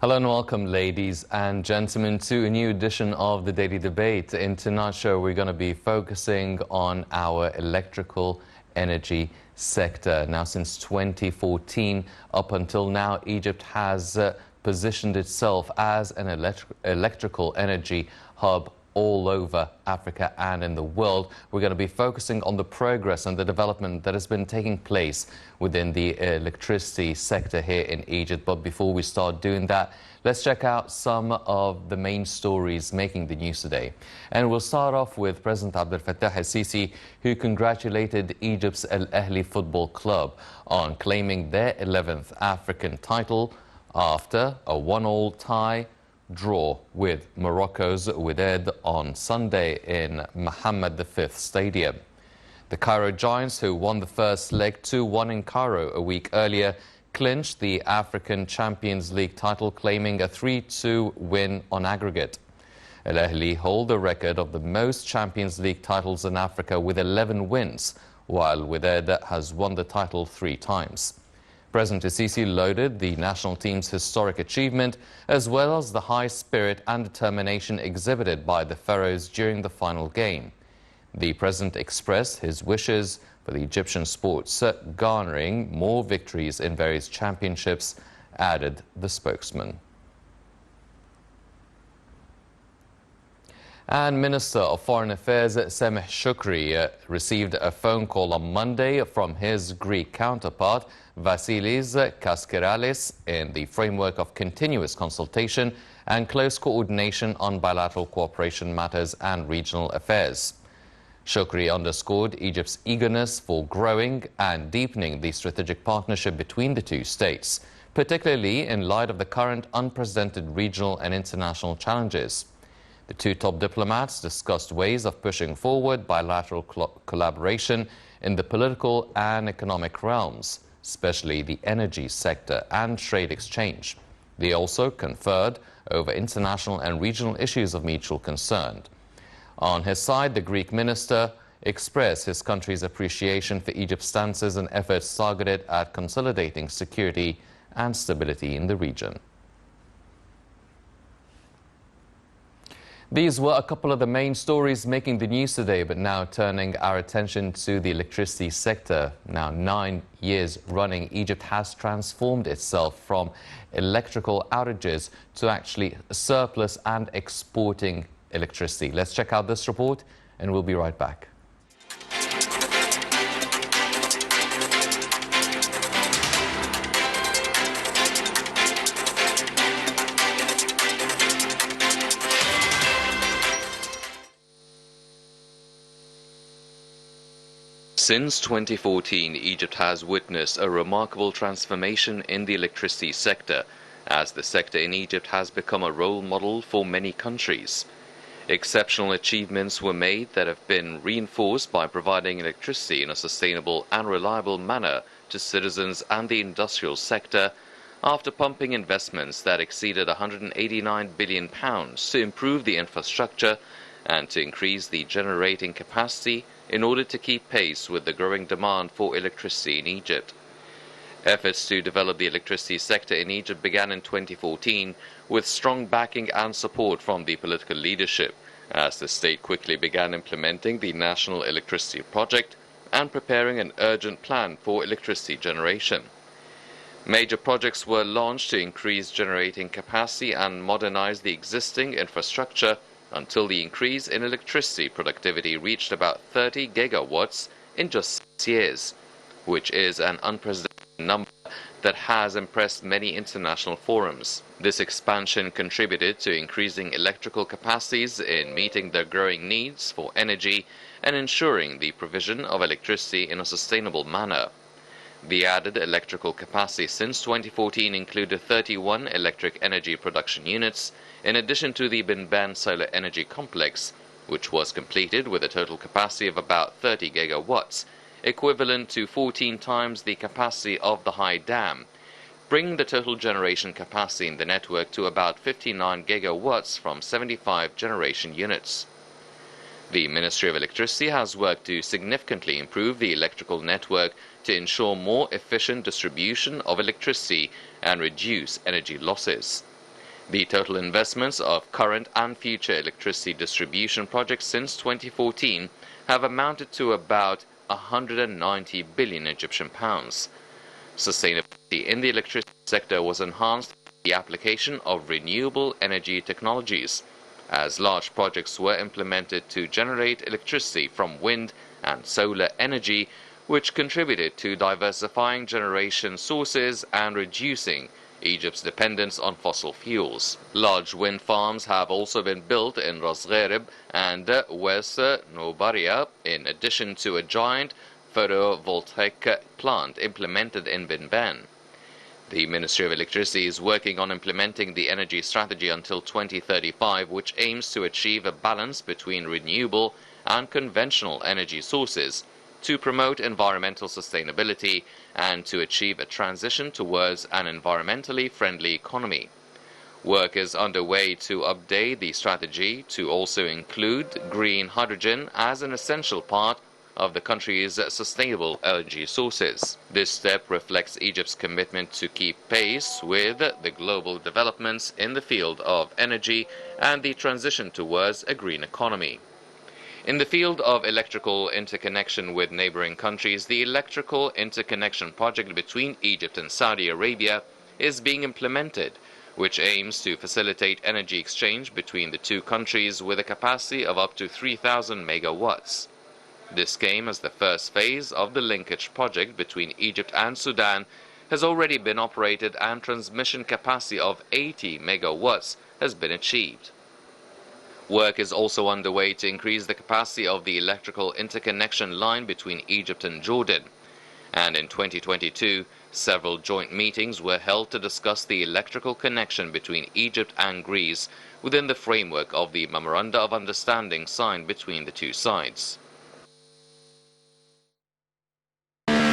Hello and welcome, ladies and gentlemen, to a new edition of the Daily Debate. In tonight's show, we're going to be focusing on our electrical energy sector. Now, since 2014, up until now, Egypt has positioned itself as an electrical energy hub all over Africa and in the world. We're going to be focusing on the progress and the development that has been taking place within the electricity sector here in Egypt. But before we start doing that, let's check out some of the main stories making the news today. And we'll start off with President Abdel Fattah el-Sisi, who congratulated Egypt's Al Ahly Football Club on claiming their 11th African title after a 1-1 tie draw with Morocco's Wydad on Sunday in Mohammed V Stadium. The Cairo Giants, who won the first leg 2-1 in Cairo a week earlier, clinched the African Champions League title, claiming a 3-2 win on aggregate. Al Ahly hold the record of the most Champions League titles in Africa with 11 wins, while Wydad has won the title 3 times. President el-Sisi lauded the national team's historic achievement, as well as the high spirit and determination exhibited by the Pharaohs during the final game. The president expressed his wishes for the Egyptian sports garnering more victories in various championships, added the spokesman. And Minister of Foreign Affairs Semih Shukri received a phone call on Monday from his Greek counterpart Vasilis Kaskeralis in the framework of continuous consultation and close coordination on bilateral cooperation matters and regional affairs. Shukri underscored Egypt's eagerness for growing and deepening the strategic partnership between the two states, particularly in light of the current unprecedented regional and international challenges. The two top diplomats discussed ways of pushing forward bilateral collaboration in the political and economic realms, especially the energy sector and trade exchange. They also conferred over international and regional issues of mutual concern. On his side, the Greek minister expressed his country's appreciation for Egypt's stances and efforts targeted at consolidating security and stability in the region. These were a couple of the main stories making the news today, but now turning our attention to the electricity sector. Now, 9 years running, Egypt has transformed itself from electrical outages to actually surplus and exporting electricity. Let's check out this report and we'll be right back. Since 2014, Egypt has witnessed a remarkable transformation in the electricity sector, as the sector in Egypt has become a role model for many countries. Exceptional achievements were made that have been reinforced by providing electricity in a sustainable and reliable manner to citizens and the industrial sector, after pumping investments that exceeded £189 billion to improve the infrastructure and to increase the generating capacity in order to keep pace with the growing demand for electricity in Egypt. Efforts to develop the electricity sector in Egypt began in 2014 with strong backing and support from the political leadership, as the state quickly began implementing the National Electricity Project and preparing an urgent plan for electricity generation. Major projects were launched to increase generating capacity and modernize the existing infrastructure until the increase in electricity productivity reached about 30 gigawatts in just 6 years, which is an unprecedented number that has impressed many international forums. This expansion contributed to increasing electrical capacities in meeting the growing needs for energy and ensuring the provision of electricity in a sustainable manner. The added electrical capacity since 2014 included 31 electric energy production units, in addition to the Binban Solar Energy Complex, which was completed with a total capacity of about 30 gigawatts, equivalent to 14 times the capacity of the High Dam, bringing the total generation capacity in the network to about 59 gigawatts from 75 generation units. The Ministry of Electricity has worked to significantly improve the electrical network to ensure more efficient distribution of electricity and reduce energy losses. The total investments of current and future electricity distribution projects since 2014 have amounted to about 190 billion Egyptian pounds. Sustainability in the electricity sector was enhanced by the application of renewable energy technologies, as large projects were implemented to generate electricity from wind and solar energy, which contributed to diversifying generation sources and reducing Egypt's dependence on fossil fuels. Large wind farms have also been built in Ras Gharib and West Nobaria, in addition to a giant photovoltaic plant implemented in Binban. The Ministry of Electricity is working on implementing the energy strategy until 2035, which aims to achieve a balance between renewable and conventional energy sources, to promote environmental sustainability and to achieve a transition towards an environmentally friendly economy. Work is underway to update the strategy to also include green hydrogen as an essential part of the country's sustainable energy sources. This step reflects Egypt's commitment to keep pace with the global developments in the field of energy and the transition towards a green economy. In the field of electrical interconnection with neighboring countries, the electrical interconnection project between Egypt and Saudi Arabia is being implemented, which aims to facilitate energy exchange between the two countries with a capacity of up to 3,000 megawatts. This came as the first phase of the linkage project between Egypt and Sudan has already been operated and transmission capacity of 80 megawatts has been achieved. Work is also underway to increase the capacity of the electrical interconnection line between Egypt and Jordan. And in 2022, several joint meetings were held to discuss the electrical connection between Egypt and Greece within the framework of the Memoranda of Understanding signed between the two sides.